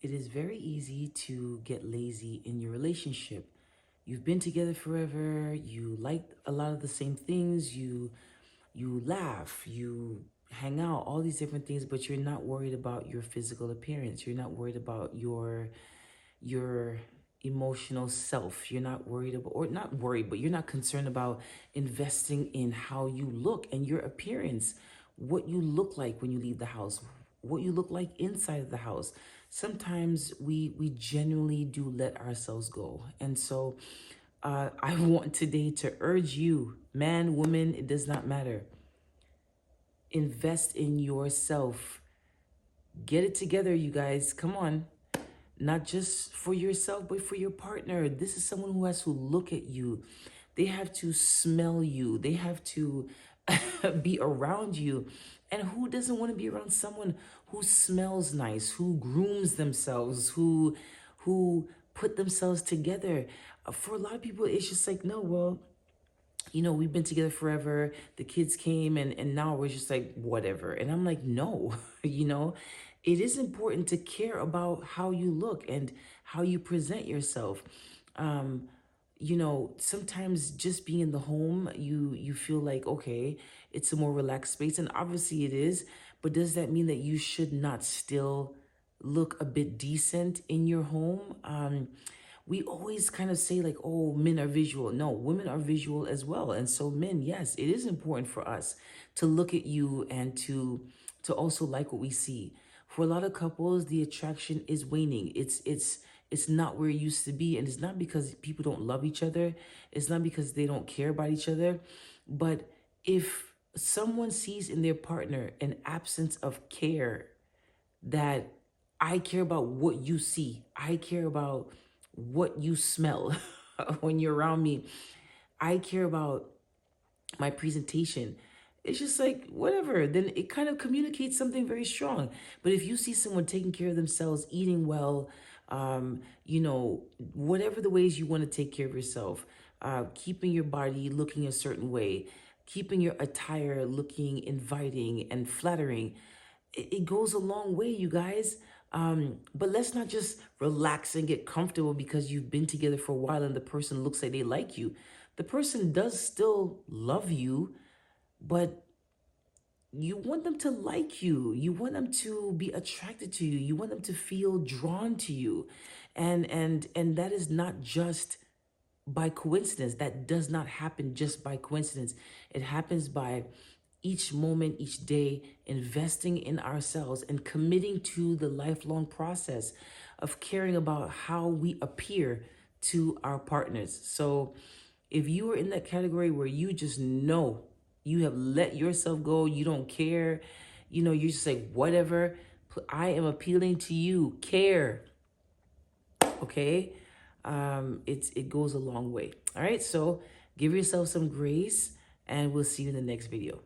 It is very easy to get lazy in your relationship. You've been together forever, you like a lot of the same things, you laugh, you hang out, all these different things, but you're not worried about your physical appearance. You're not worried about your emotional self. You're not worried about, or not worried, but you're not concerned about investing in how you look and your appearance, what you look like when you leave the house, what you look like inside of the house. Sometimes we genuinely do let ourselves go. And so I want today to urge you, man, woman, it does not matter. Invest in yourself. Get it together, you guys. Come on. Not just for yourself, but for your partner. This is someone who has to look at you. They have to smell you. They have to be around you. And who doesn't want to be around someone who smells nice, who grooms themselves, who put themselves together? For a lot of people, it's just like, no, well, we've been together forever. The kids came and now we're just like, whatever. And I'm like, no, it is important to care about how you look and how you present yourself. Um, Sometimes just being in the home, you feel like, okay, it's a more relaxed space. And obviously it is, but does that mean that you should not still look a bit decent in your home? We always kind of say like, oh, men are visual. No, women are visual as well. And so men, yes, it is important for us to look at you and to also like what we see. For a lot of couples, the attraction is waning. It's not where it used to be. And it's not because people don't love each other. It's not because they don't care about each other. But if someone sees in their partner an absence of care, that I care about what you see, I care about what you smell when you're around me, I care about my presentation. It's just like, whatever. Then it kind of communicates something very strong. But if you see someone taking care of themselves, eating well, whatever the ways you want to take care of yourself, keeping your body looking a certain way, keeping your attire looking inviting and flattering, it goes a long way, you guys. But let's not just relax and get comfortable because you've been together for a while and the person looks like they like you. The person does still love you, but you want them to like you. You want them to be attracted to you. You want them to feel drawn to you. And that is not just by coincidence. That does not happen just by coincidence. It happens by each moment, each day, investing in ourselves and committing to the lifelong process of caring about how we appear to our partners. So if you are in that category where you just know you have let yourself go, you don't care, you're just like, whatever, I am appealing to you, care, okay? It goes a long way. All right, so give yourself some grace and we'll see you in the next video.